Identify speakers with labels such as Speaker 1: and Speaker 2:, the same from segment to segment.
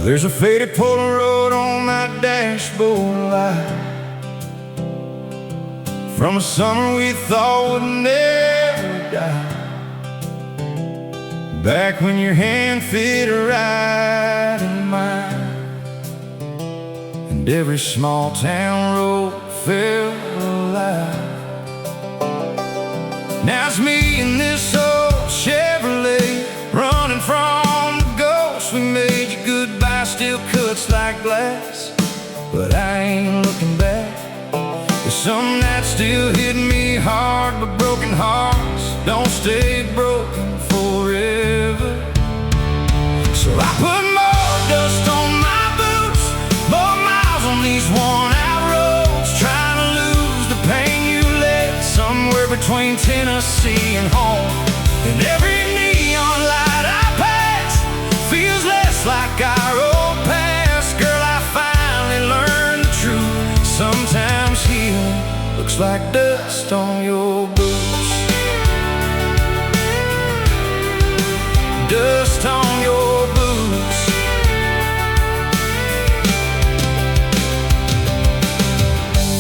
Speaker 1: There's a faded Polaroid on my dashboard light from a summer we thought would never die. Back when your hand fit right in mine, and every small town road felt alive. Now it's me in this old Chevrolet, running from the ghosts we made. You goodbye still cuts like glass, but I ain't looking back. There's some that still hit me hard, but broken hearts don't stay broken forever. So I put more dust on my boots, more miles on these worn-out roads, trying to lose the pain you left somewhere between Tennessee and home. And every neon light I pass feels less like our old past. Girl, I finally learned the truth. Sometimes healing looks like dust on your boots. Dust on your boots.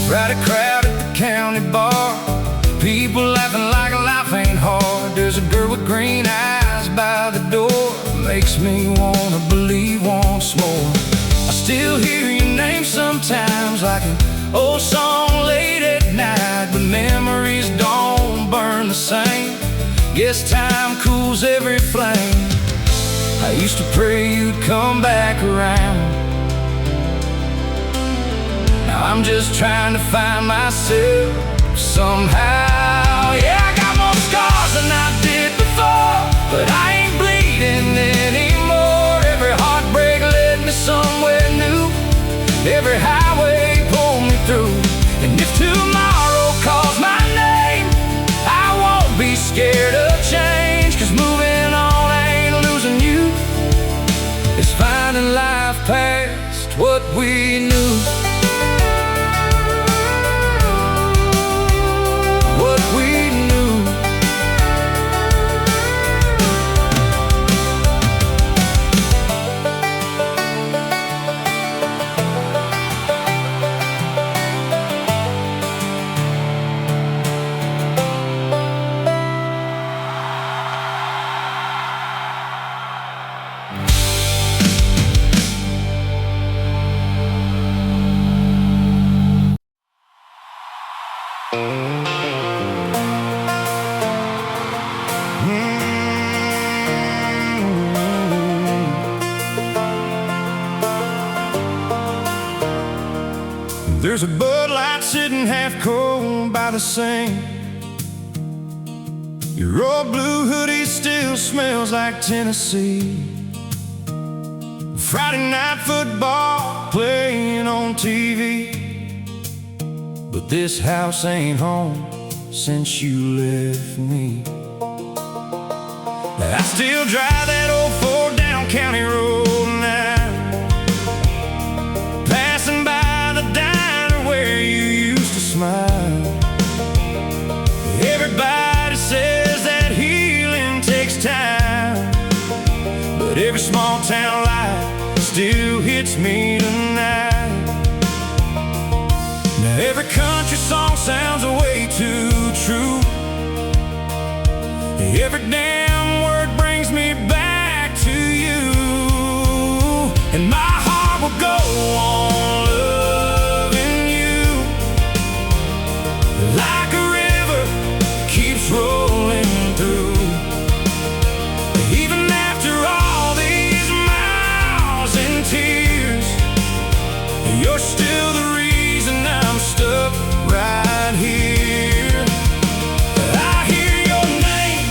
Speaker 1: Friday crowd at the county bar, people laughing like life ain't hard. There's a girl with green eyes by the door, makes me wanna believe once more. I still hear your name sometimes like an old song late at night, but memories don't burn the same. Guess time cools every flame. I used to pray you'd come back around. Now I'm just trying to find myself somehow. Yeah, I got more scars than I did before, but I ain't bleeding anymore. Every heartbreak led me somewhere new. Every highway pulled me through. And if tomorrow calls my name, I won't be scared of change, 'cause moving on ain't losing you. It's finding life past what we knew. What we knew. There's a Bud Light sitting half cold by the sink. Your old blue hoodie still smells like Tennessee. Friday night football playing on TV, but this house ain't home since you left me. I still drive that old Ford down County Road now, passing by the diner where you used to smile. Everybody says that healing takes time, but every small town life still hits me tonight. Now every country song sounds way too true. Every damn word brings me back to you, and my heart will go on loving you like a river keeps rolling through. Even after all these miles and tears, you're still the reason I'm stuck right here. I hear your name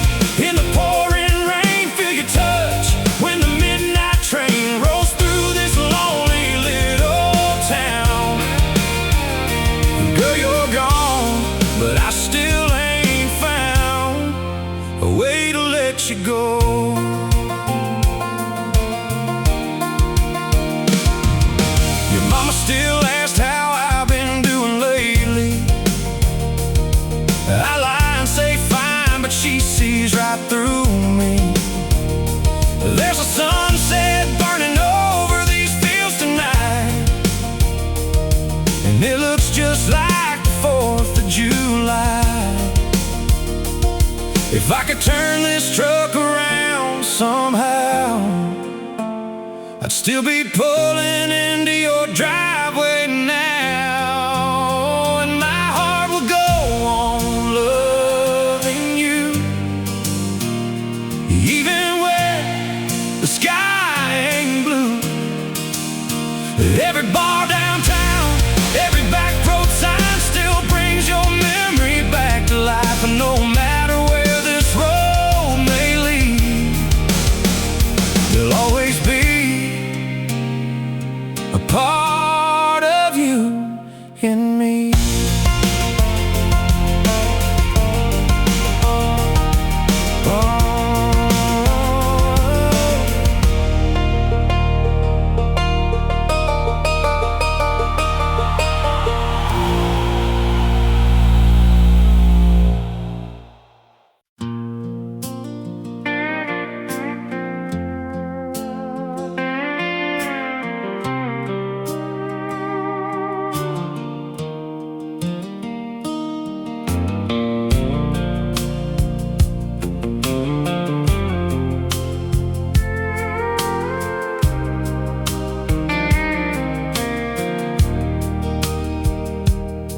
Speaker 1: in the pouring rain, feel your touch when the midnight train rolls through this lonely little town. Girl, you're gone, but I still ain't found a way to let you go. Your mama still asked how I've been doing lately. I lie and say fine, but she sees right through me. There's a sunset burning over these If I could turn this truck around somehow, I'd still be pulling into your driveway now, and my heart will go on loving you, even when the sky ain't blue. Every bar downtown, every back road sign still brings your memory back to life, and no matter where this road may lead, there'll always be a part of you in me.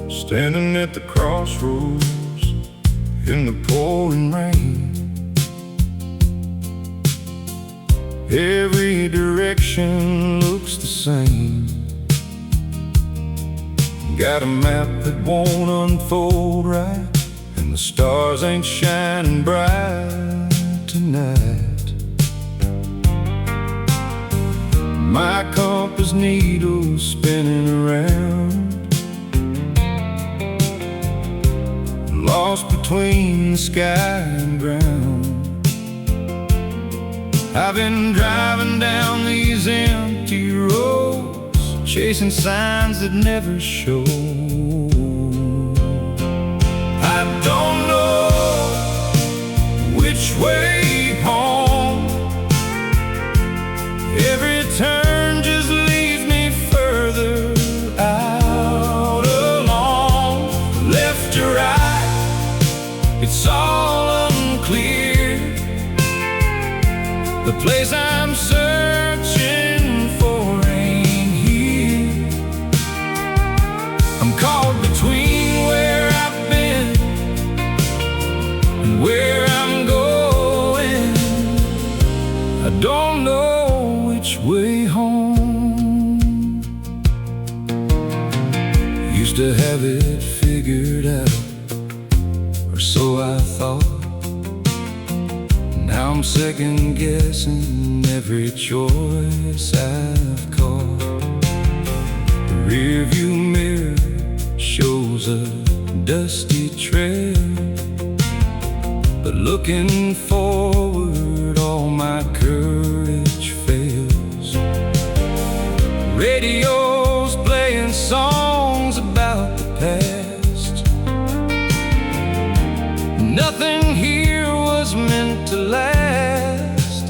Speaker 1: Standing at the crossroads in the pouring rain, every direction looks the same. Got a map that won't unfold right, and the stars ain't shining bright tonight. My compass needle spinning around, lost between the sky and ground. I've been driving down these empty roads, chasing signs that never show. I don't know which way home. Every turn just leads me further out along, left to right. It's all unclear. The place I'm searching for ain't here. I'm caught between where I've been and where I'm going. I don't know which way home. Used to have it figured out, so I thought. Now I'm second guessing every choice I've caught. The rearview mirror shows a dusty trail, but looking forward all my courage fails. Radio's playing songs about the past. Nothing here was meant to last.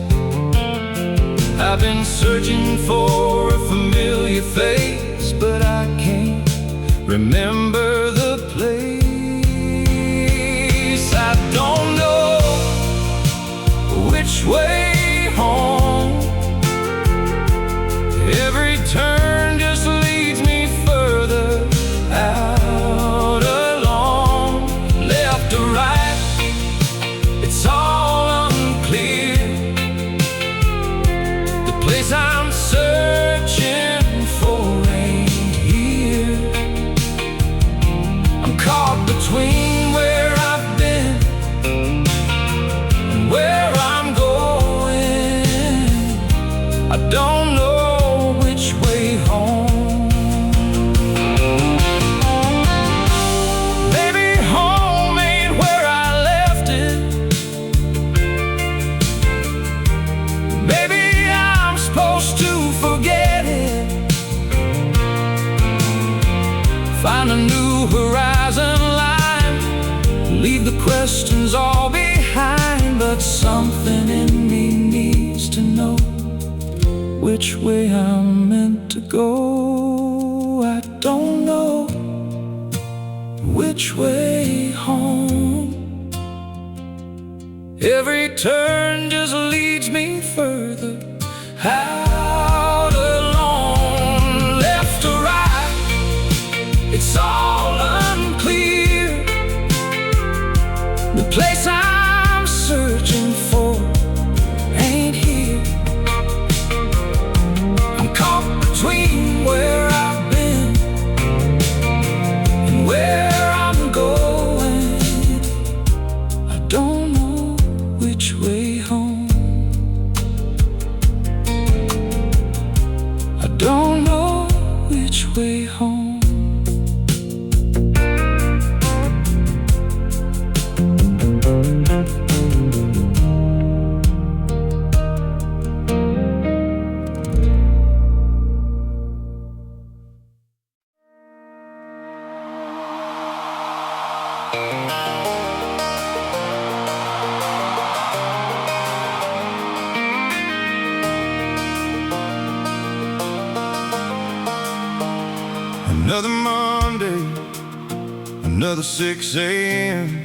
Speaker 1: I've been searching for a familiar face, but I can't remember the place. I don't know which way home. Every turn just leads me further out along, left to right. It's all unclear. The place I'm searching for ain't here. I'm caught between where I've been and where I'm going. I don't know which way home. Maybe home ain't where I left it. Maybe I'm supposed to forget it, find a new horizon line, leave the questions all behind. But something in me needs to know which way I'm meant to go. I don't know which way home. Every turn just leads me further out alone, left or right, it's all unclear. The place I'm searching for ain't here. I'm caught between where I've been and where I'm going. I don't know which way home. I don't know which way home. Another Monday, another 6 a.m.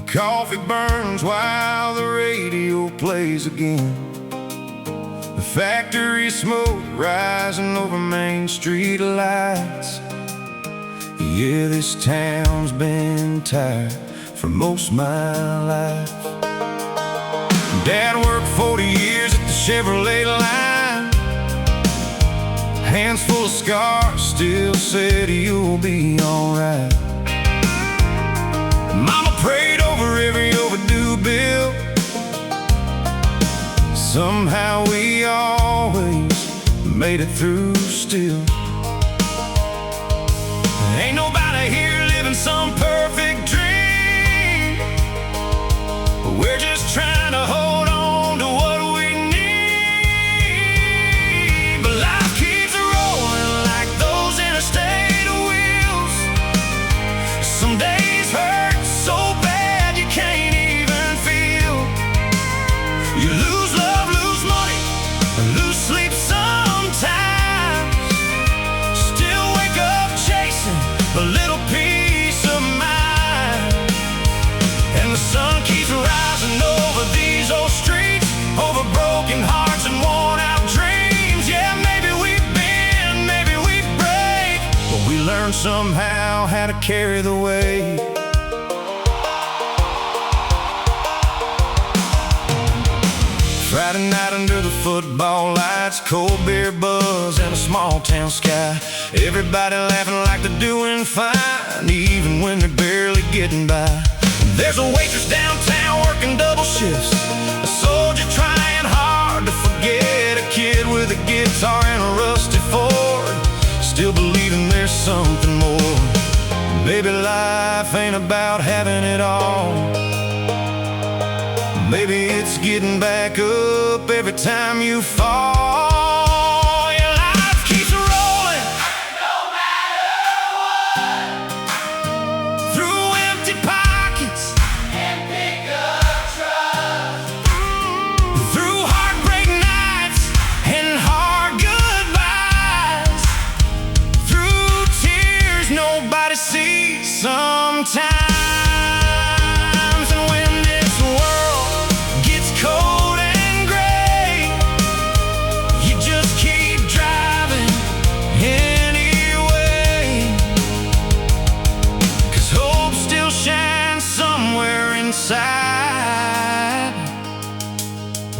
Speaker 1: Coffee burns while the radio plays again. The factory smoke rising over Main Street lights. Yeah, this town's been tired for most of my life. Dad worked 40 years at the Chevrolet line. Hands full of scars, still said you'll be alright. Mama prayed over every overdue bill. Somehow we always made it through still. Ain't nobody here living some perfect dream. We're just trying to hold on to what we need. But life keeps rolling like those interstate wheels. Some days hurt so bad you can't even feel. You lose love, lose money, lose sleep sometimes. Still wake up chasing a little peace of mind. And the sun keeps rising over these old streets, over broken hearts and worn out dreams. Yeah, maybe we bend, maybe we break, but we learn somehow how to carry the weight. Friday night under the football lights, cold beer buzz and a small town sky. Everybody laughing like they're doing fine, even when they're barely getting by. There's a waitress downtown working double shifts, a soldier trying hard to forget, a kid with a guitar and a rusty Ford, still believing there's something more. Maybe life ain't about having it all. Maybe it's getting back up every time you fall. Your life keeps rolling, no matter what. Through empty pockets and pickup trucks. Through heartbreak nights and hard goodbyes. Through tears nobody sees sometimes.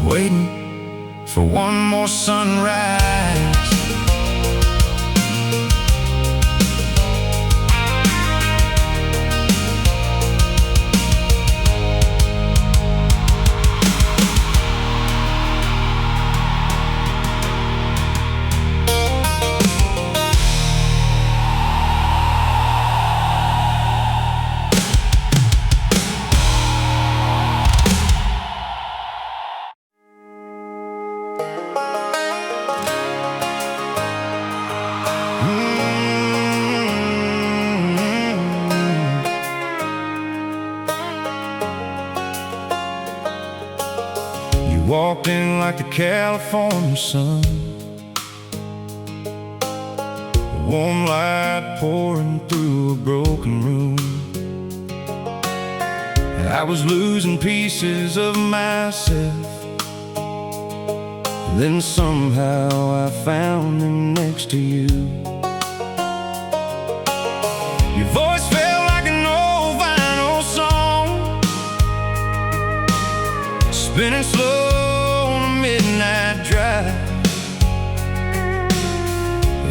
Speaker 1: Waiting for one more sunrise. Walked in like the California sun, warm light pouring through a broken room. And I was losing pieces of myself. Then somehow I found them next to you. Your voice felt like an old vinyl song, spinning slow on a midnight drive.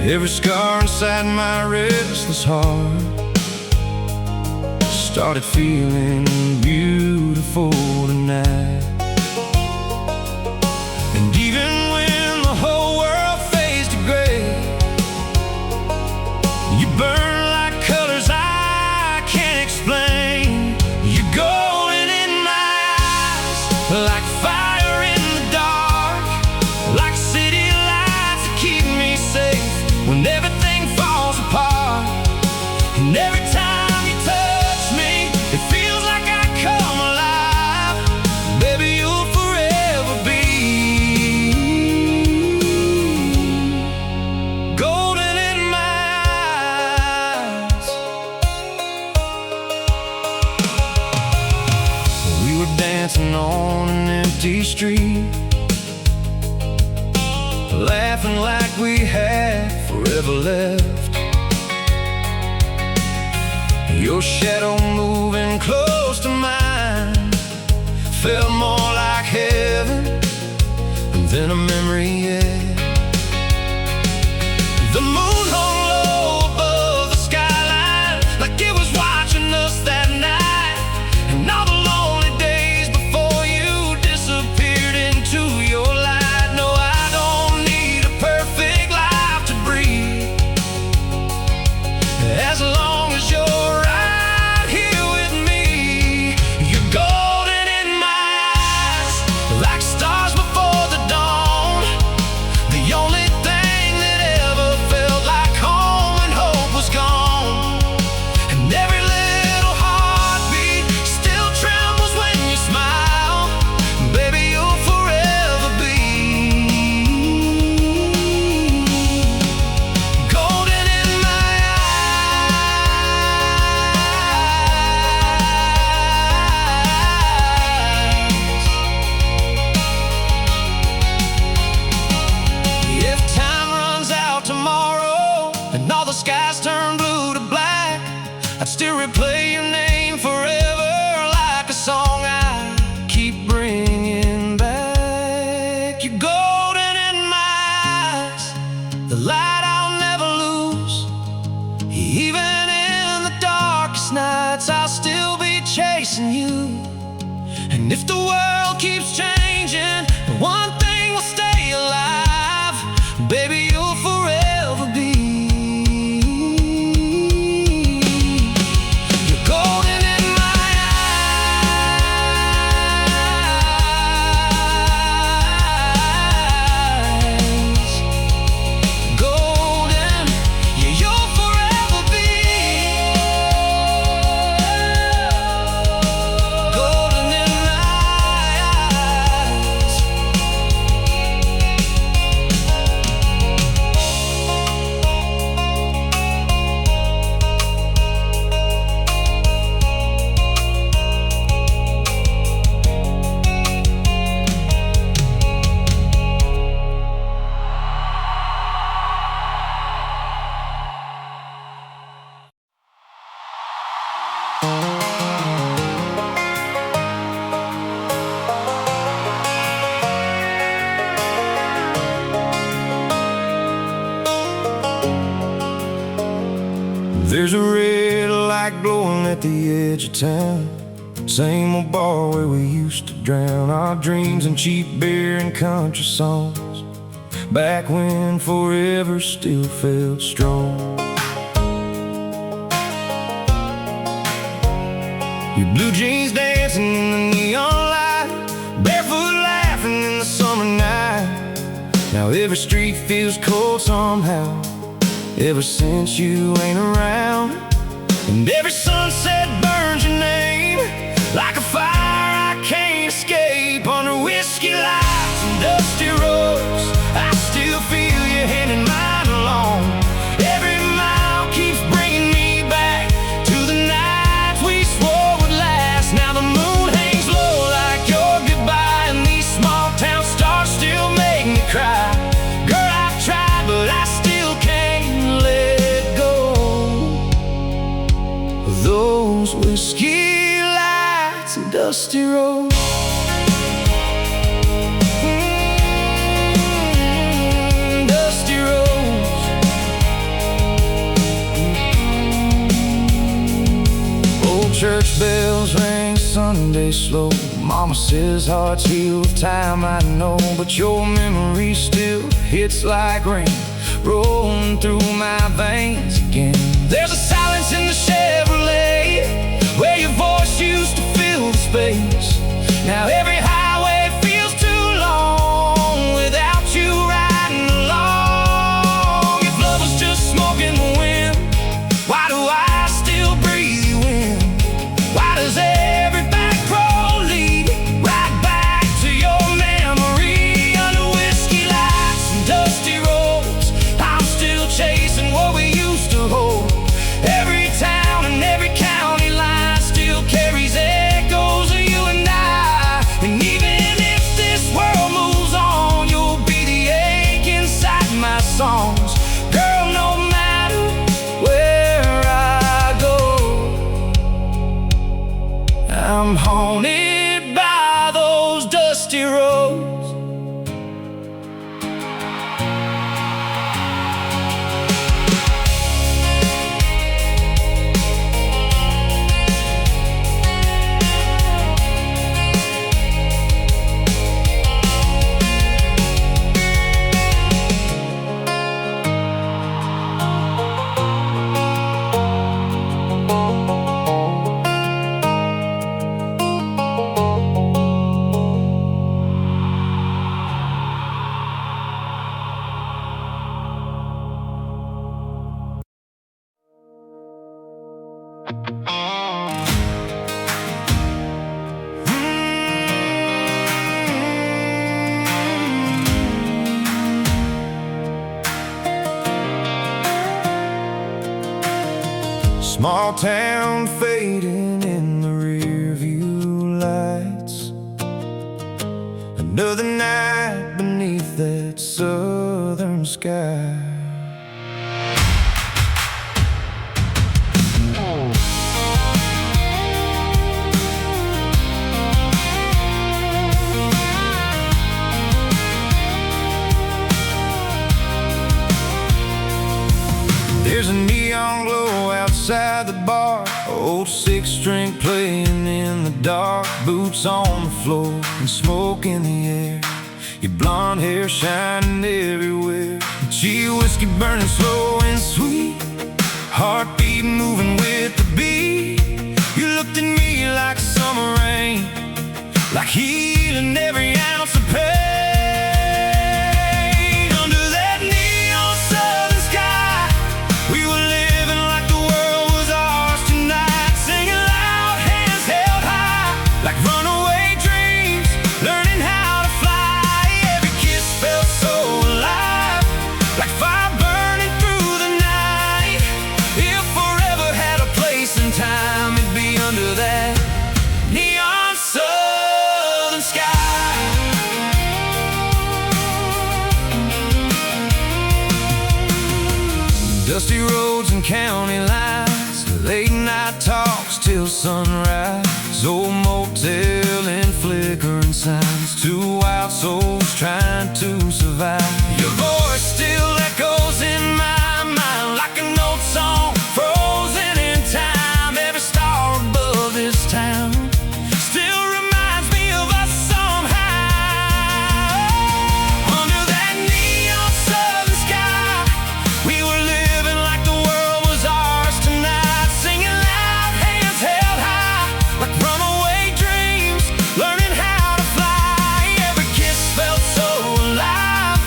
Speaker 1: Every scar inside my restless heart started feeling beautiful tonight. And even when the whole world fades to gray, you burn like colors I can't explain. You're golden in my eyes, like fire in the dark, like city lights that keep me safe when everything falls apart. And every time you touch me, it feels like I come alive. Baby, you'll forever be golden in my eyes. We were dancing on an empty street, laughing like we had forever left. Your shadow moving close to mine felt more like heaven than a memory yet. The moon hung low above the skyline, like it was watching us that night. And all the lonely days before you disappeared into your light. No, I don't need a perfect life to breathe, as long as you're right here with me. You're golden in my eyes, like stars before the dawn. The only thing that ever felt like home when hope was gone. And every little heartbeat still trembles when you smile. Baby, you'll forever be golden in my eyes. If time runs out tomorrow and all the skies turn blue to black, I'd still replay your name forever like a song I keep bringing back. You're golden in my eyes, the light I'll never lose. Even in the darkest nights, I'll still be chasing you. And if the world keeps changing, one thing will stay alive. Baby, you'll forever be. You're golden in my eyes. Golden, yeah, you'll forever be golden in my eyes. There's a red light glowing at the edge of town, same old bar where we used to drown our dreams in cheap beer and country songs, back when forever still felt strong. Your blue jeans dancing in the neon light, barefoot laughing in the summer night. Now every street feels cold somehow, ever since you ain't around. And every sunset burns your name like a fire I can't escape. Under whiskey lights and dusty roads, I still feel your hand in mine alone. Every mile keeps bringing me back to the nights we swore would last. Now the moon dusty road. Dusty roads. Old church bells ring Sunday slow. Mama says hearts heal with time, I know, but your memory still hits like rain, rolling through my veins again. There's a silence in the Chevrolet where your voice used to fill the space. Now every highway feels too long without you riding along. If love was just smoke in the wind, why do I still breathe you in? Why does every back road lead right back to your memory? Under whiskey lights and dusty roads, I'm still chasing what we used to hold. Every town and every county line still carries echoes of you and I. And even if this world moves on, you'll be the ache inside my songs. Girl, no matter where I go, I'm haunted by those dusty roads. Small town fading in the rear view lights. Another night beneath that southern sky. There's a neon glow outside the bar, old six-string playing in the dark, boots on the floor and smoke in the air, your blonde hair shining everywhere. Gee, whiskey burning slow and sweet, heartbeat moving with the beat. You looked at me like summer rain, like healing every ounce of pain. Dusty roads and county lines, late night talks till sunrise, old motel and flickering signs, two wild souls trying to survive. Your voice still echoes in my mind like an old song frozen in time. Every star above this town still reminds me of us somehow. Under that neon southern sky, we were living like the world was ours tonight, singing loud, hands held high, like runaway dreams, learning how to fly. Every kiss felt so alive,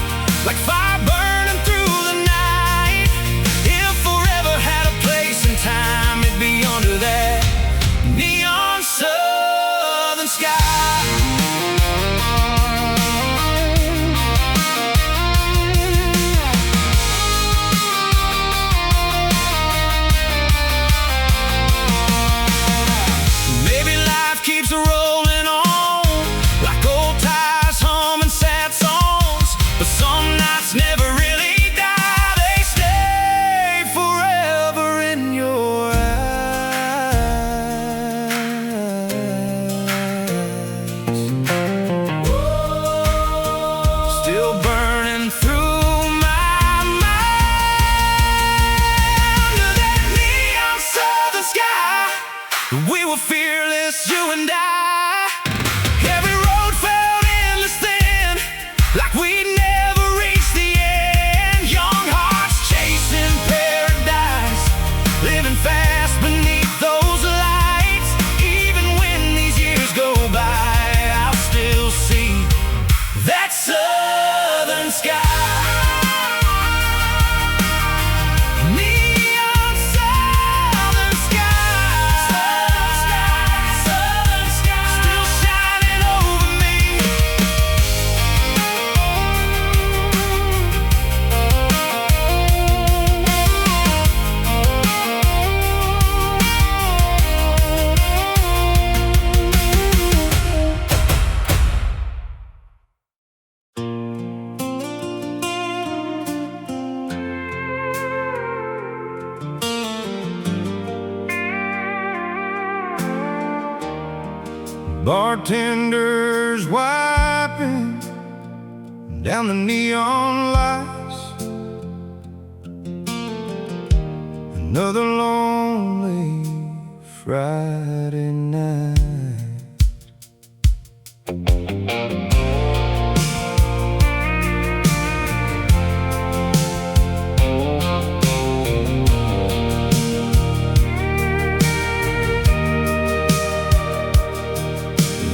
Speaker 1: Bartenders wiping down the neon lights. Another lonely Friday night.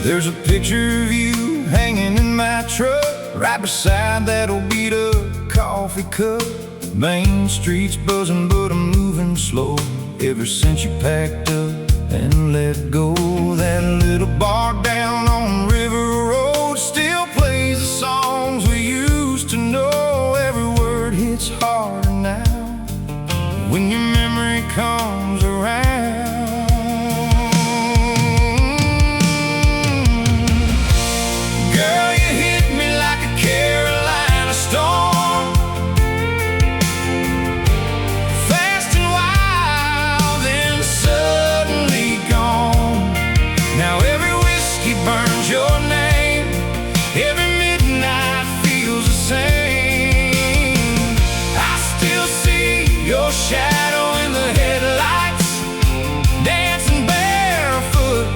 Speaker 1: There's a picture of you hanging in my truck, right beside that old beat-up coffee cup. Main Street's buzzing, but I'm moving slow. Ever since you packed up and let go, that little bar down on River Road still plays the songs we used to know. Every word hits harder now when your memory comes around. Shadow in the headlights, dancing barefoot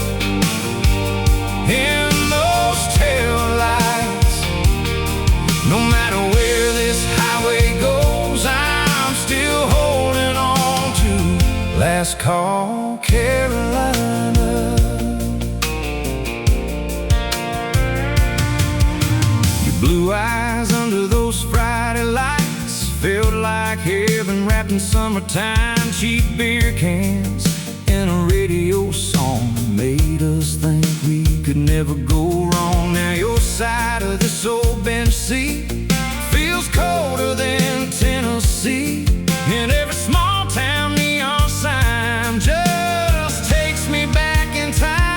Speaker 1: in those taillights. No matter where this highway goes, I'm still holding on to Last Call, Carolina. Your blue eyes under those Friday lights felt like heaven wrapped in summertime. Cheap beer cans and a radio song made us think we could never go wrong. Now your side of this old bench seat feels colder than Tennessee, and every small town neon sign just takes me back in time.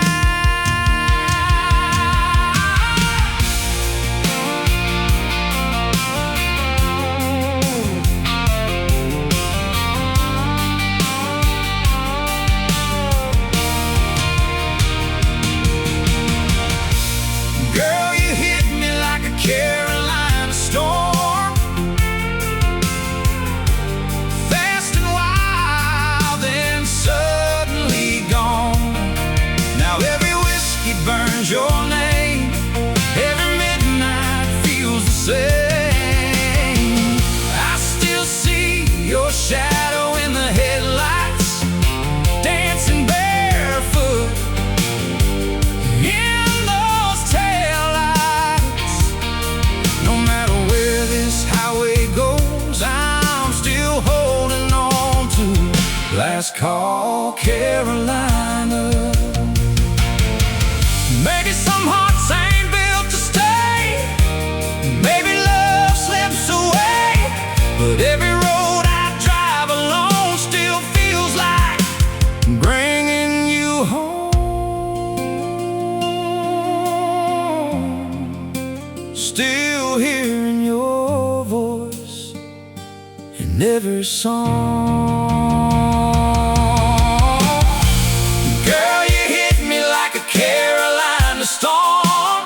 Speaker 1: Carolina storm, fast and wild, then suddenly gone. Now every whiskey burns your name, every midnight feels the same. I still see your shadow in the headlights, dancing barefoot in those taillights. No matter where this highway goes, I'm still holding on to Last Call, Carolina. Maybe some hearts ain't built to stay, maybe love slips away, but every road I drive alone still feels like bringing you home. Still hearing your voice in every song. Girl, you hit me like a Carolina storm,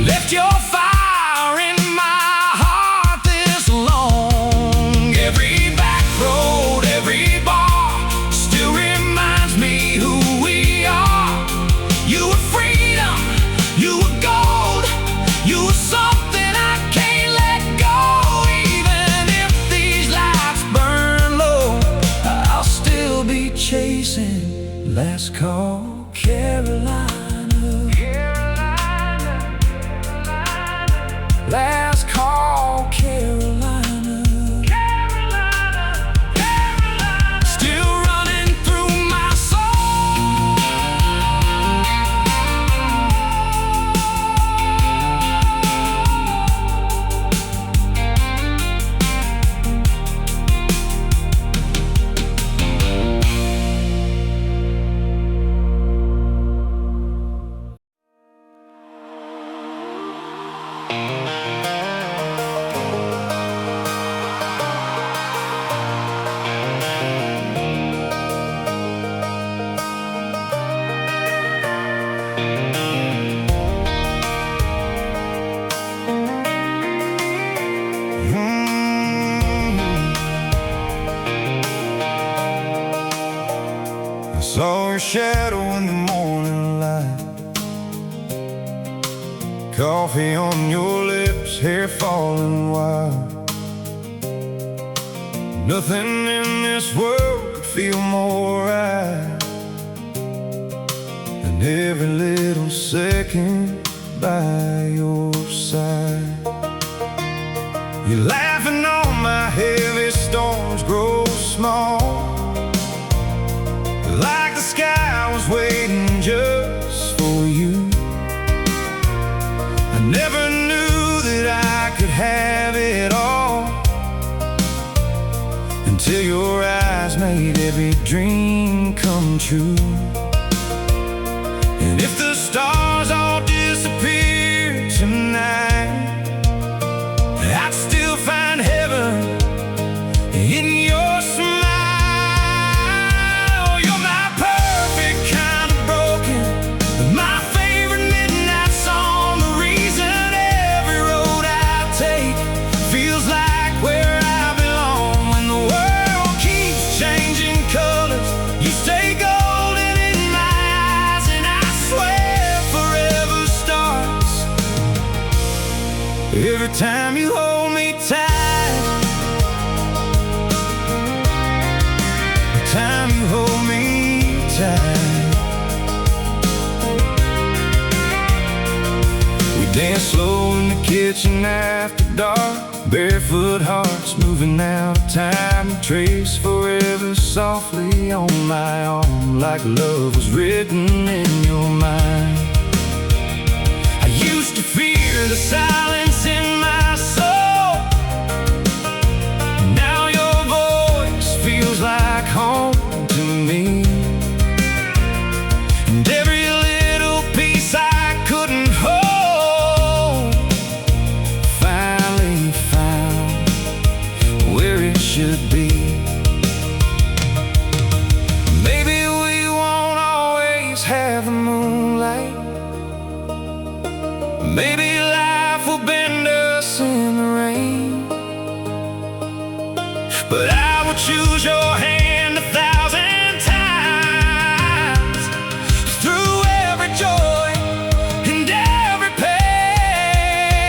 Speaker 1: left your fire in my heart this long. Every back road, every bar still reminds me who we are. You were freedom, you were gold, you were something I can't let go. Even if these lights burn low, I'll still be chasing Last Call, Carolina. Last Call, Carolina. Still running through my soul. your shadow in the morning light. Coffee on your lips, hair falling wild. Nothing in this world could feel more right than every little second by your side. You're laughing on my heavy storms grow small, like the sky was waiting just for you. I never knew that I could have it all, until your eyes made every dream come true. And if the stars all disappeared tonight, I'd still find heaven in your smile. You're my perfect kind of broken, my favorite midnight song, the reason every road I take feels like where I belong. When the world keeps changing colors, you stay golden in my eyes, and I swear forever starts every time you hold me tight. Time you hold me tight. We dance slow in the kitchen after dark, barefoot hearts moving out of time. Trace forever softly on my arm, like love was written in your mind. I used to fear the silence in my soul. Now your voice feels like home to me. And every little piece I couldn't hold finally found where it should be. Maybe we won't always have the moonlight. Maybe life will bend us in the rain, but I will choose your hand 1,000 times, through every joy and every pain.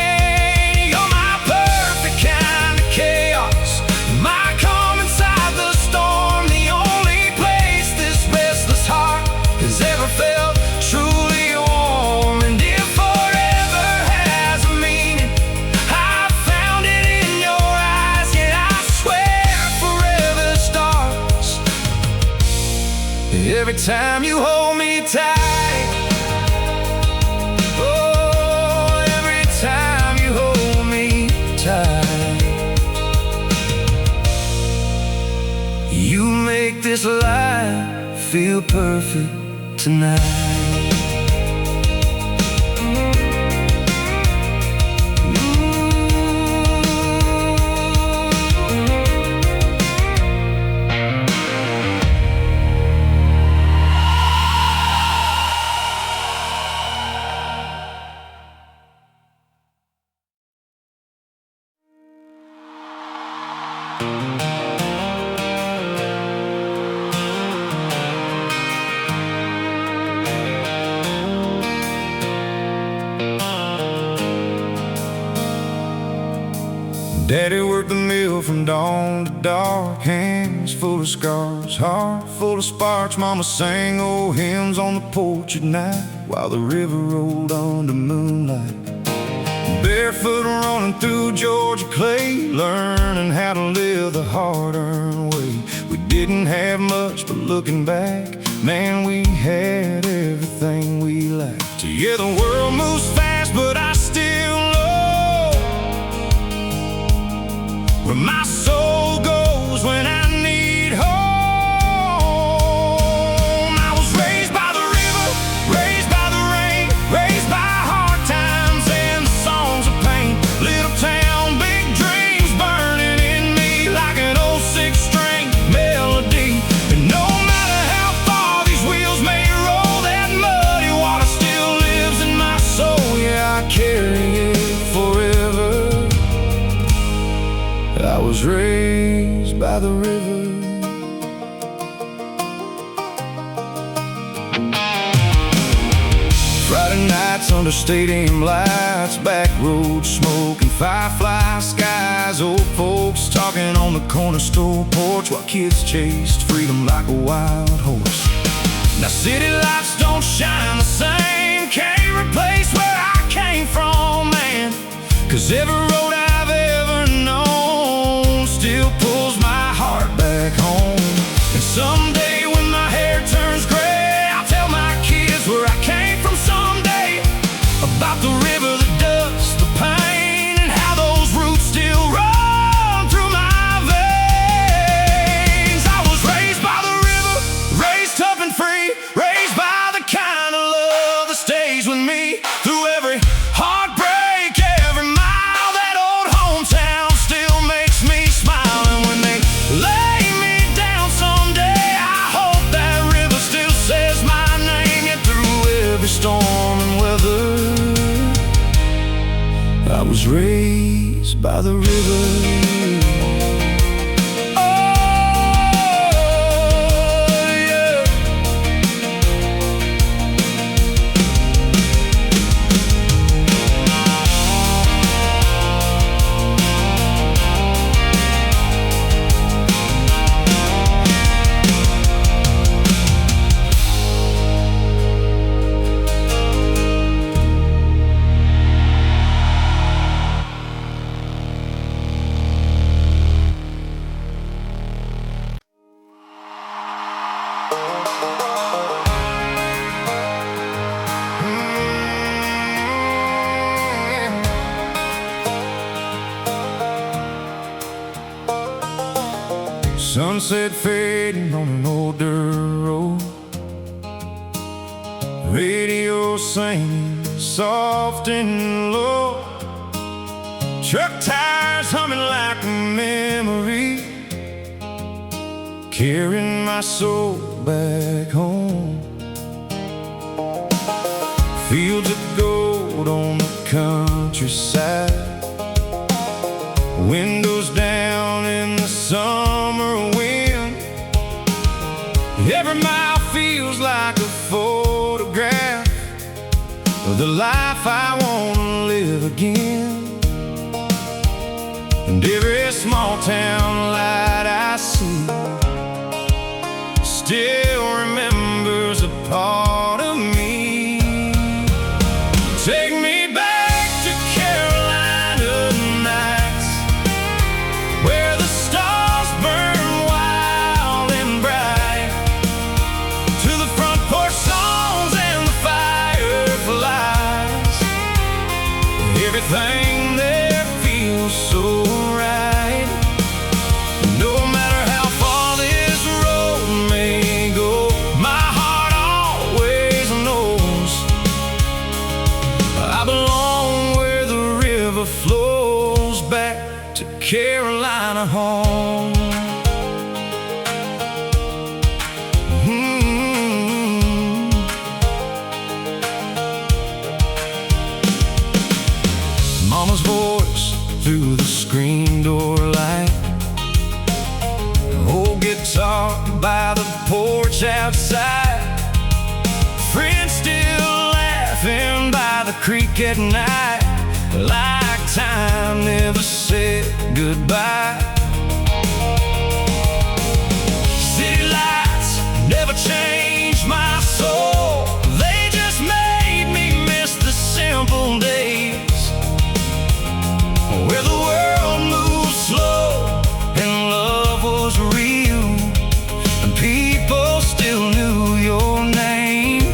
Speaker 1: You're my perfect kind of chaos, my calm inside the storm, the only place this restless heart has ever felt truly warm. And if forever has a meaning, I found it in your eyes. Yet I swear forever starts every time you hold me tight. Oh, every time you hold me tight. You make this life feel perfect tonight. Daddy worked the mill from dawn to dark, hands full of scars, heart full of sparks. Mama sang old hymns on the porch at night, while the river rolled under moonlight. Barefoot running through Georgia clay, learning how to live the hard-earned way. We didn't have much, but looking back, man, we had everything we lacked. Yeah, the world moves fast, but I still know where my soul goes when I need home. I was raised by the river, raised by the rain, raised by hard times and songs of pain. Little town, big dreams burning in me like an old six-string melody. And no matter how far these wheels may roll, that muddy water still lives in my soul. Yeah, I carry it forever. I was raised by the river. under stadium lights, back road smoke and firefly skies. Old folks talking on the corner store porch while kids chased freedom like a wild horse. Now city lights don't shine the same, can't replace where I came from, man. 'Cause every road I've ever known still pulls my heart back home. And someday when my hair turns gray, I'll tell my kids where I came from someday. About the river, the dust, the pain, and how those roots still run through my veins. I was raised by the river, raised tough and free, raised by the kind of love that stays with me through every heartbreak, every mile. That old hometown still makes me smile. And when they lay me down someday, I hope that river still says my name. Yet through every storm and weather, I was raised by the river. Sunset fading on an old dirt road, radio singing soft and low, truck tires humming like a memory, carrying my soul back home. Fields of gold on the countryside, windows down in the summer wind. Every mile feels like a photograph of the life I want to live again. And every small town light I see still remembers a part of me. Take me back to Carolina nights, where the stars burn wild and bright, to the front porch songs and the fireflies. Everything there feels so right. No matter how far this road may go, my heart always knows I belong where the river flows back to Carolina home. Mama's voice through the screen door light, old guitar by the porch outside, friends still laughing by the creek at night, like time never said goodbye. City lights never changed my soul, they just made me miss the simple days where the world moved slow and love was real, and people still knew your name.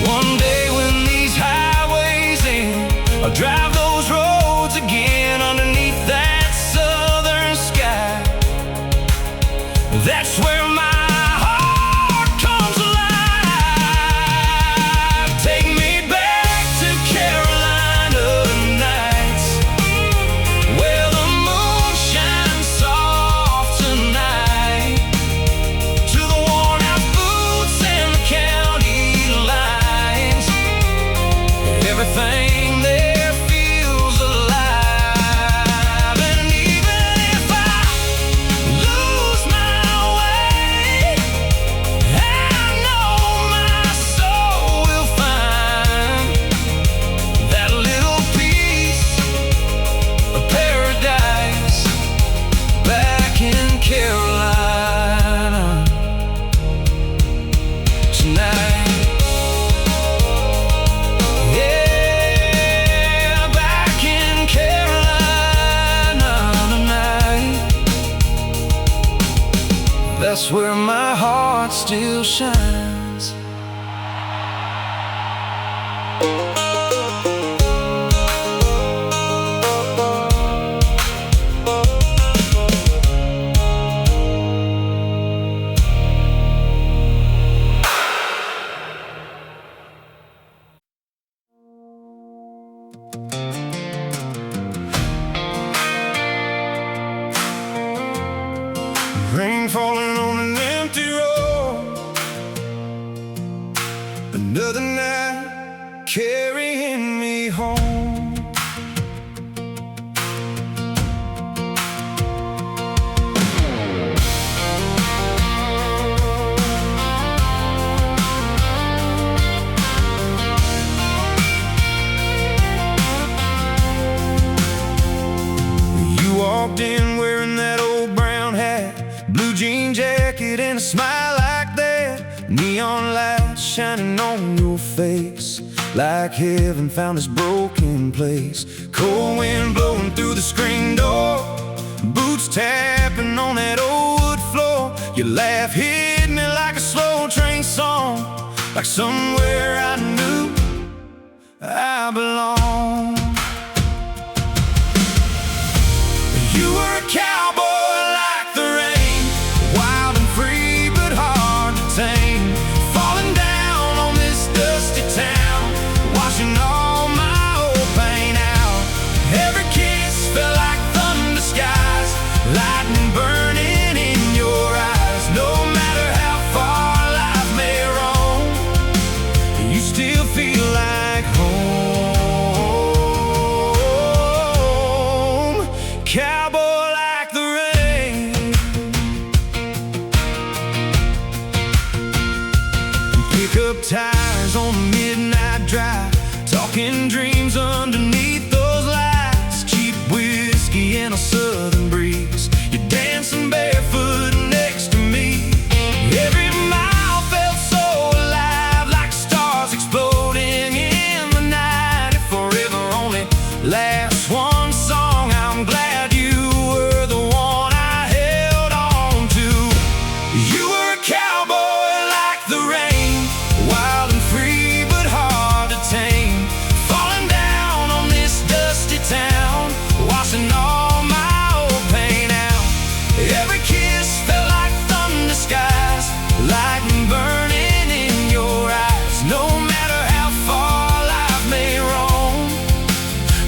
Speaker 1: One day when these highways end, I'll drive those roads again underneath that southern sky. That's where my heart comes alive. Take me back to Carolina nights, where the moon shines soft tonight, to the worn out boots and the county lines. Everything there feels alive. And even if I lose my way, that's where my heart still shines. Rain falling on an empty road, another night carrying me home. You walked in wearing that old brown hat, blue jean jacket and a smile like that. Neon lights shining on your face, like heaven found this broken place. Cold wind blowing through the screen door, boots tapping on that old wood floor. Your laugh hit me like a slow train song, like somewhere I knew I belonged. You were a cowboy like the rain, wild and free but hard to tame. Falling down on this dusty town, washing all my old pain out. Every kiss felt like thunder skies, lightning burning in your eyes. No matter how far life may roam, you still feel like home. Cowboy like the rain. Pick up tires on the midnight drive, talking dreams underneath those lights. Cheap whiskey and a southern breeze, you're dancing barefoot next to me. Every mile felt so alive, like stars exploding in the night. If forever only lasts one song, I'm glad you were the one I held on to. You were a cowboy like the rain, wild and free but hard to tame. Falling down on this dusty town, washing all my old pain out. Every kiss felt like thunder skies, lightning burning in your eyes. No matter how far life may roam,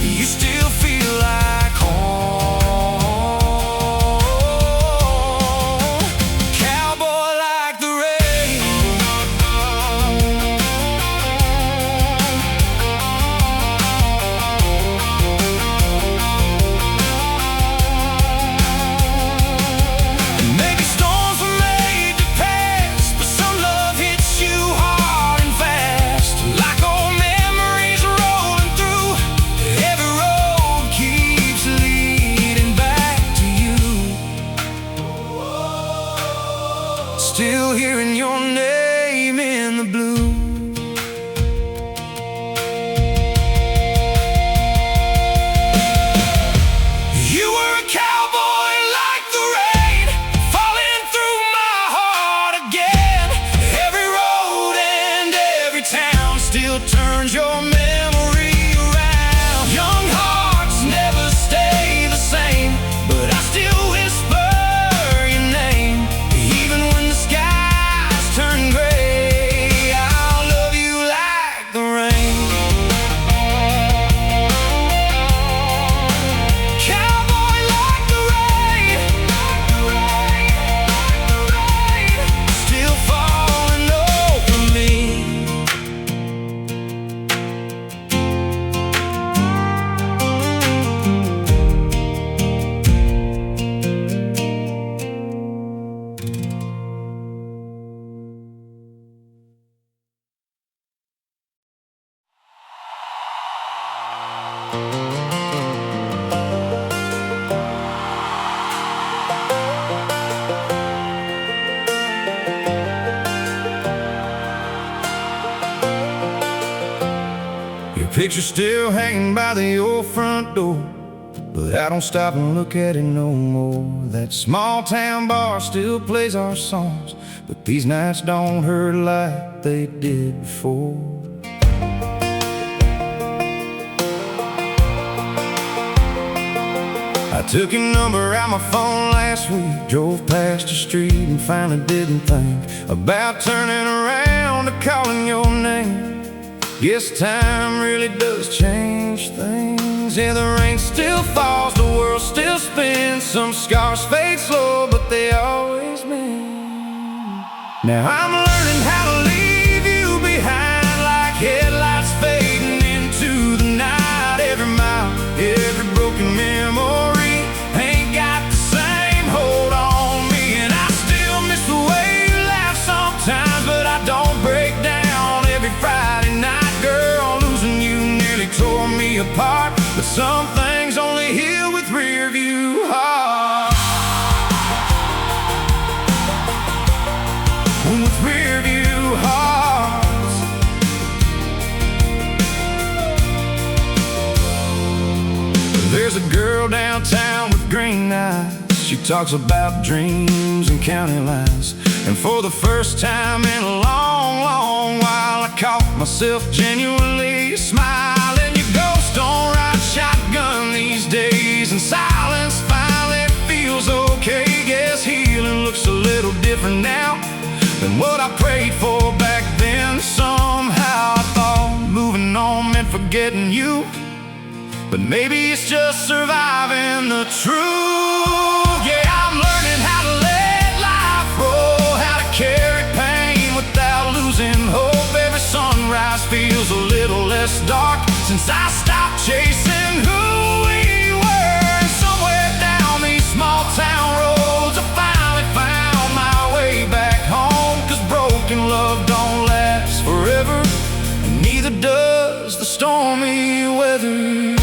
Speaker 1: you still feel like home. Cowboy like the rain. Maybe storms were made to pass, but some love hits you hard and fast. Like old memories rolling through, every road keeps leading back to you. Still hearing your name in the blue. You were a cowboy like the rain, falling through my heart again. Every road and every town still turns your memory around. Young hearts never stay the same, but I still whisper your name. Even when the skies turn gray, I'll love you like the rain. Cowboy like the rain, still falling over me. Your picture's still hanging by the old front door, but I don't stop and look at it no more. That small town bar still plays our songs, but these nights don't hurt like they did before. I took your number out my phone last week, drove past your street and finally didn't think about turning around to calling your name. Guess time really does change things. Yeah, the rain still falls, the world still spins. Some scars fade slow, but they always mend. Now I'm learning how to leave you behind, like headlights fading into the night. Every mile, every broken memory ain't got the same hold on me. And I still miss the way you laugh sometimes, but I don't break down every Friday night. Girl, losing you nearly tore me apart, but some things only heal with rear view hearts. With rear view hearts. There's a girl downtown with green eyes. She talks about dreams and county lines. And for the first time in a long, long while, I caught myself genuinely smiling. Your ghost don't ride shotgun these days, and silence finally feels okay. Guess healing looks a little different now than what I prayed for back then. Somehow I thought moving on meant forgetting you, but maybe it's just surviving the truth. Yeah, I'm learning how to let life roll, how to carry pain without losing hope. Every sunrise feels a little less dark since I stopped chasing who we were. And somewhere down these small town roads, I finally found my way back home. 'Cause broken love don't last forever, and neither does the stormy weather.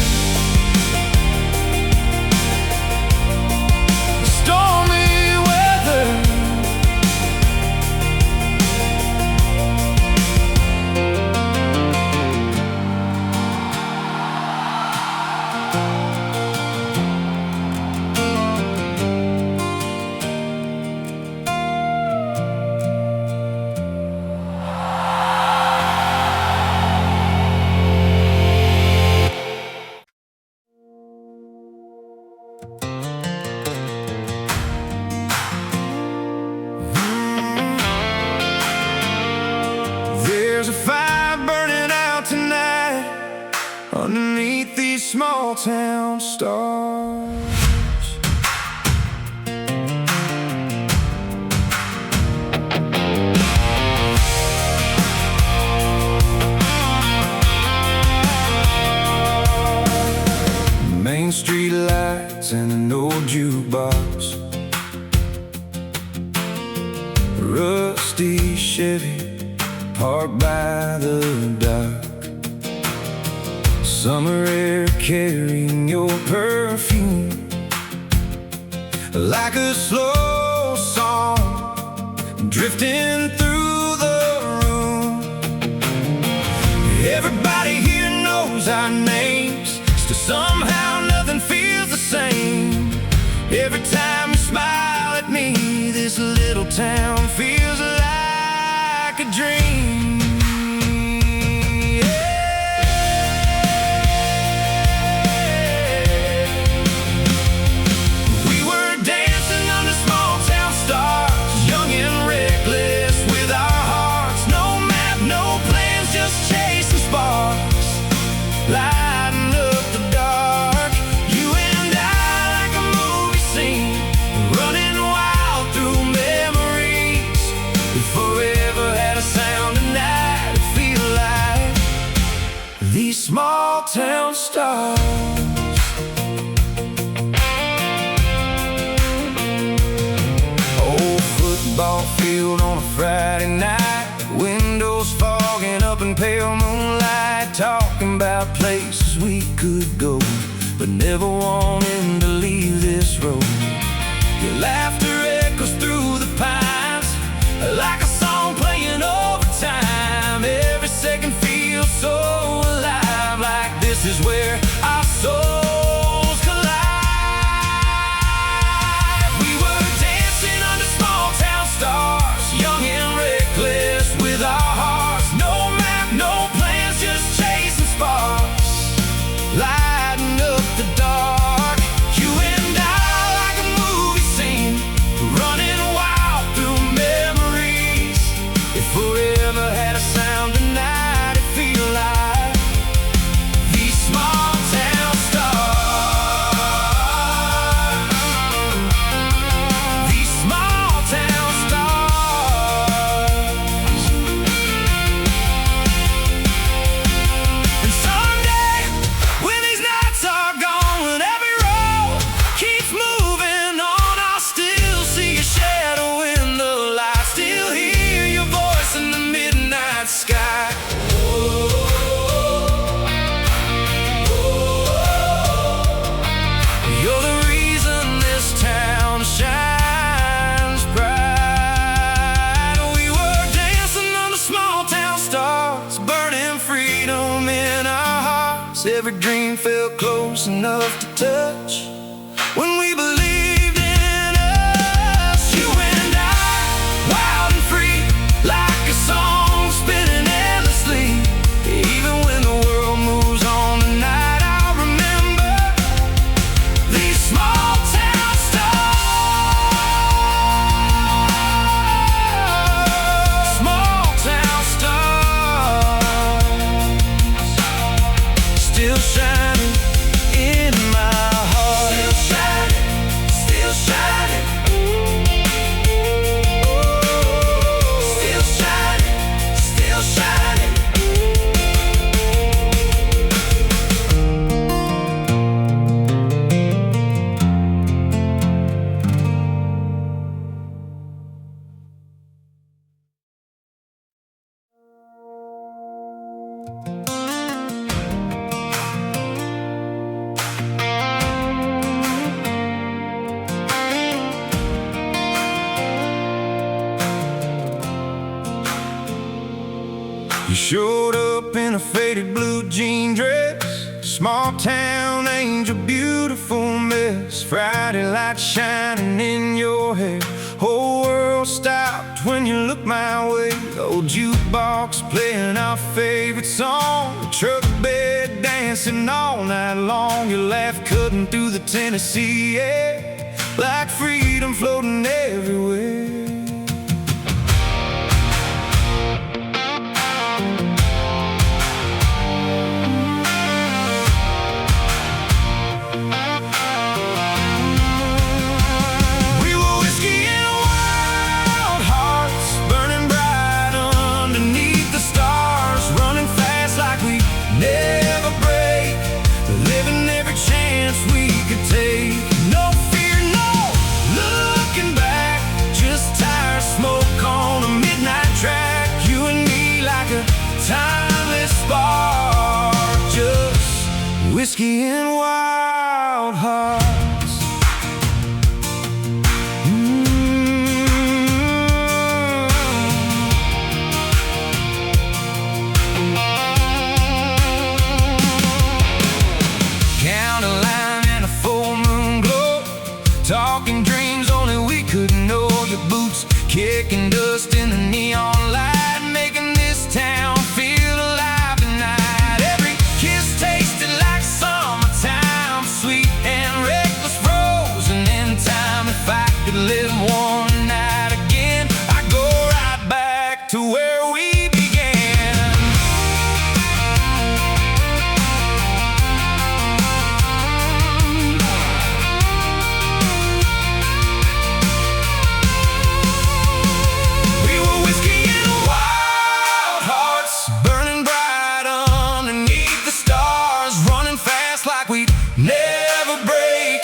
Speaker 1: There's a fire burning out tonight underneath these small town stars. Main street lights and an old jukebox, rusty Chevy parked by the dock. Summer air carrying your perfume like a slow song drifting through the room. Everybody here knows our names, still somehow nothing feels the same. Every time you smile at me, this little town feels like a dream. Lighting up the dark, you and I like a movie scene, running wild through memories. We forever had a sound tonight, it feel like these small town stars. Old football field on a Friday night, windows fogging up in pale moonlight, talking about places we could go, but never wanting to leave this road. Your laughter echoes through the pines like a song playing overtime. Every second feels so alive, like this is where our souls collide. every dream felt close enough to touch. When we believed in us, you and I, wild and free, like a song spinning endlessly. Even when the world moves on tonight, I'll remember these small town stars. Small town stars, still shining in my heart. Still shining, still shining. Still shining, still shining. You showed up in a faded blue jean dress, small town angel, beautiful mess. Friday light shining in your hair, whole world stopped when you looked my way. The old jukebox playing our favorite song, the truck bed dancing all night long. Your laugh cutting through the Tennessee air, like freedom floating everywhere. Never break, living every chance we could take. No fear, no looking back, just tire smoke on a midnight track. You and me like a timeless spark, just whiskey and wild hearts. Talking dreams only we could know. Your boots kicking dust in the neon light, making this town feel alive tonight. Every kiss tasted like summertime, sweet and reckless, frozen in time. If I could live one night again, I'd go right back to where we began. Never break,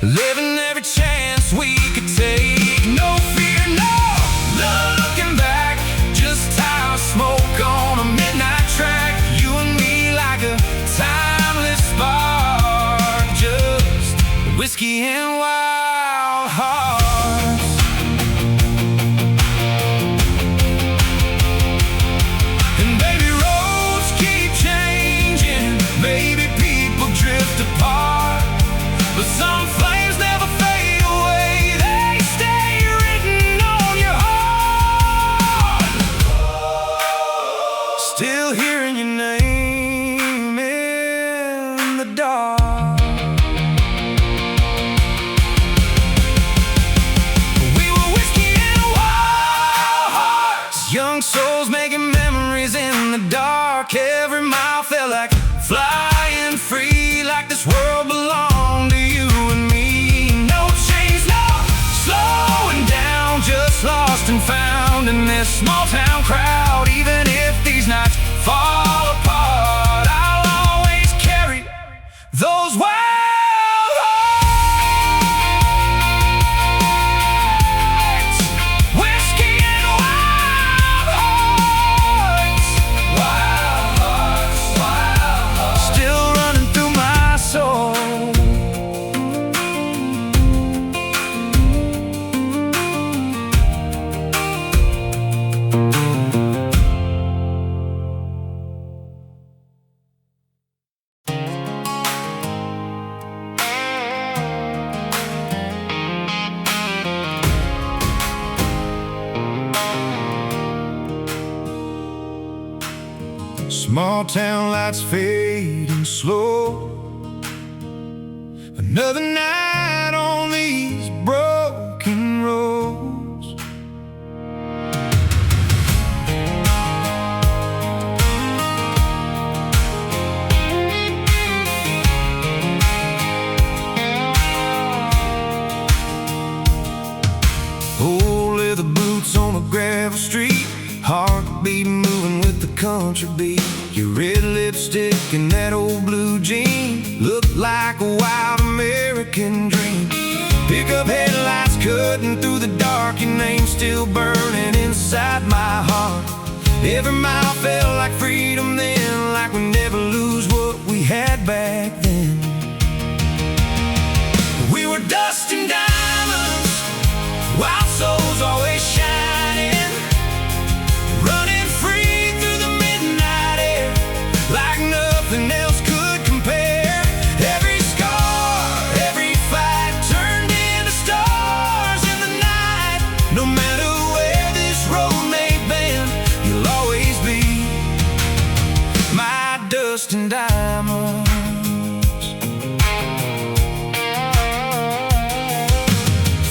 Speaker 1: living every chance we could take. No fear, no looking back, just tire smoke on a midnight track. You and me like a timeless spark, just whiskey and wild hearts. And baby, roads keep changing, maybe people drift apart, but some flames never fade away, they stay written on your heart. Still hearing your name in the dark. We were whiskey and wild hearts, young souls making memories in the dark. Every mile felt like flying free, like this world belonged to you and me. No chains, no slowing down, just lost and found in this small town crowd. Even if these nights fall apart, I'll always carry those wild hearts. Whiskey and wild hearts. Wild hearts, wild hearts, still running through my soul. Small town lights fading slow. Another night on these broken roads. Old leather boots on a gravel street, heartbeat moving with the country beat. Your red lipstick and that old blue jean look like a wild American dream. Pickup headlights cutting through the dark, your name still burning inside my heart. Every mile felt like freedom then, like we never lose what we had back then. We were dust and diamonds, wild souls always shining, running free through the midnight air like nothing else could compare. Every scar, every fight turned into stars in the night. No matter where this road may bend, you'll always be my dust and diamonds.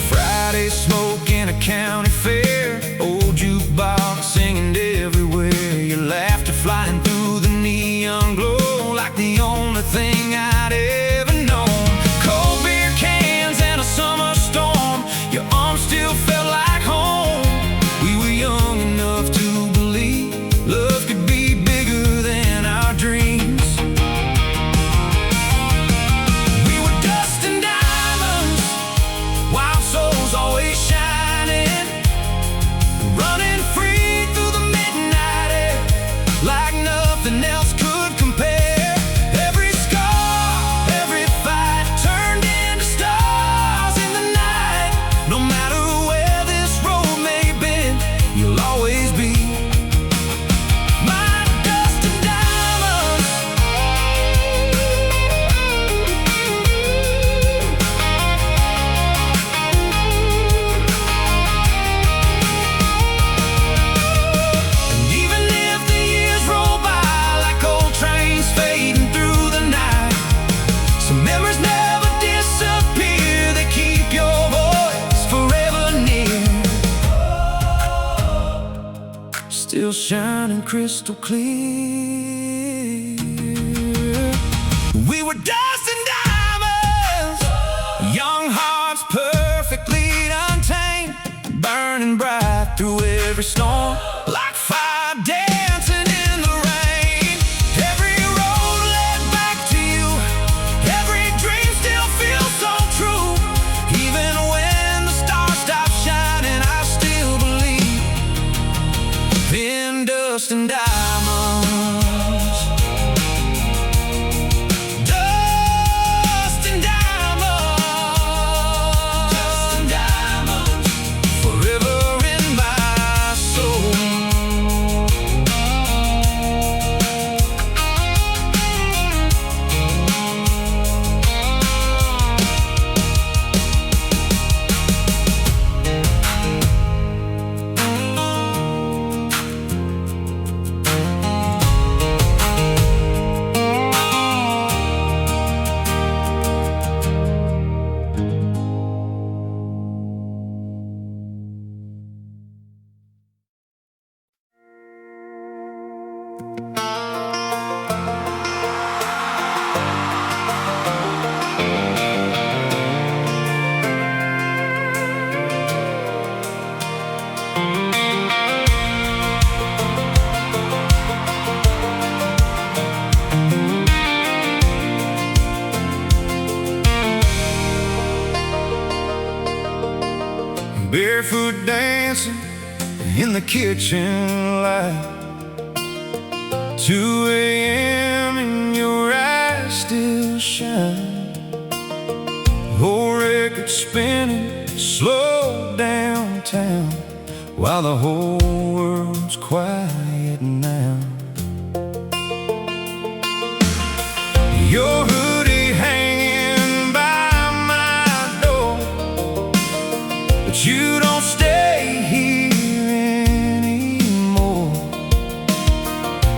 Speaker 1: Friday smoke in a county fair, old jukebox singing everywhere. Your laughter flying through the neon glow like the only thing I'd ever known. Cold beer cans and a summer storm, your arms still felt like home. We were young enough to believe love could be bigger than our dreams. We were dust and diamonds, wild souls always shining, running free through the midnight air like nothing else could compare. Every scar, every fight turned into stars in the night. No matter where this road may bend, you'll always be my dust and diamonds. And even if the years roll by like old trains fading through the night, some memories never disappear. They keep your voice forever near, still shining crystal clear. We were dust and diamonds, young hearts perfectly untamed, burning bright through every storm like fire dancing in the rain. Every road led back to you, every dream still feels so true. Even when the stars stop shining, I still believe in dust and diamonds. Dust and diamonds, dust and diamonds, forever in my soul. Barefoot dancing in the kitchen light, 2 a.m. and your eyes still shine. Whole record spinning slow downtown while the whole world's quiet now. Your hoodie hanging by my door, but you don't stay here anymore.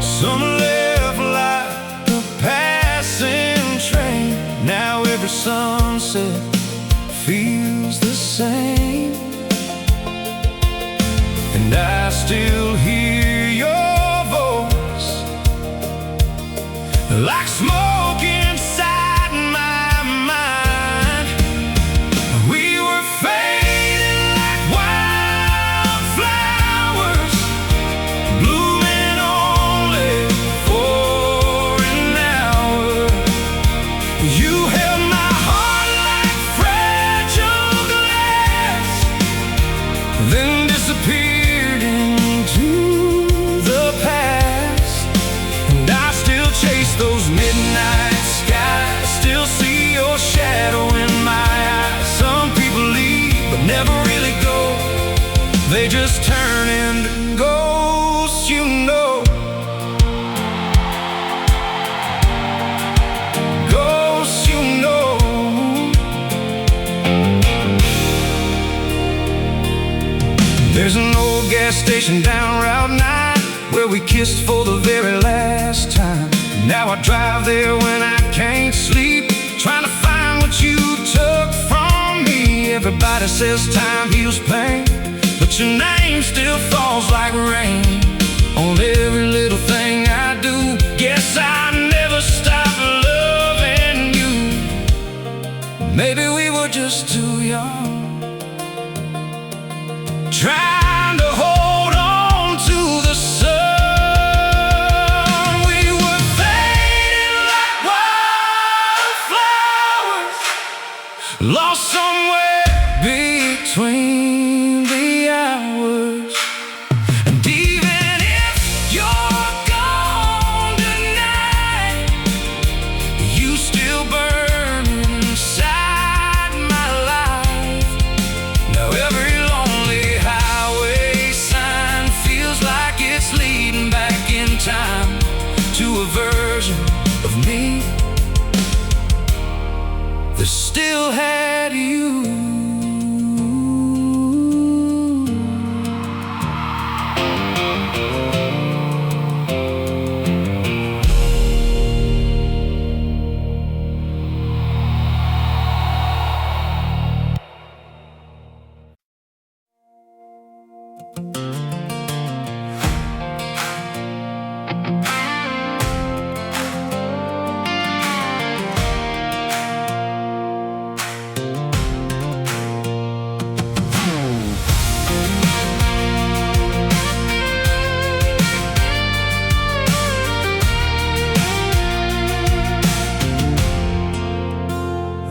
Speaker 1: Some left same, and I still hear your voice like smoke inside my mind. We were fading like wildflowers, blooming only for an hour. You held my heart like fragile glass, then disappeared into the past. And I still chase those midnight skies, still see your shadow in my eyes. Some people leave but never really go, they just turn into ghosts, you know. Ghosts, you know. There's an old gas station down Route 9 where we kissed for the very last time. Now I drive there when I can't sleep, trying to find what you took from me. Everybody says time heals pain, but your name still falls like rain on every little thing I do. Guess I never stopped loving you. Maybe we were just too young, trying to hold on to the sun. We were fading like wildflowers, lost somewhere between the hours. And even if you're gone tonight, you still burn inside my life. Now every lonely highway sign feels like it's leading back in time to a version of me that still had you.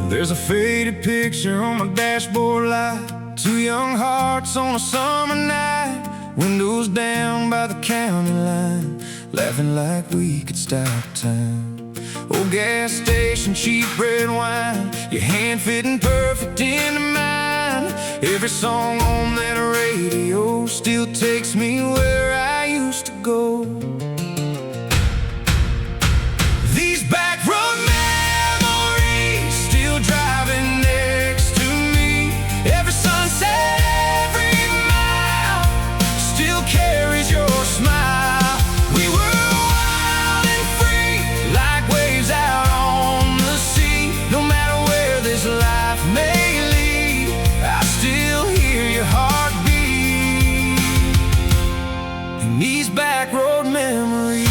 Speaker 1: There's a faded picture on my dashboard light, two young hearts on a summer night, windows down by the county line, laughing like we could stop time. Old gas station, cheap red wine, your hand fitting perfect into mine. Every song on that radio still takes me where I used to go. These back road memories still driving next to me. Every sunset, every mile still carries your smile. We were wild and free, like waves out on the sea. No matter where this life may lead, I still hear your heartbeat in these back road memories.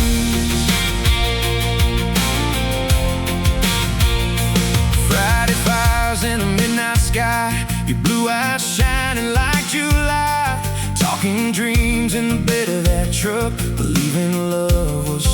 Speaker 1: Friday fires in a midnight sky, your blue eyes shining like July. Talking dreams in the bed of that truck, believing love was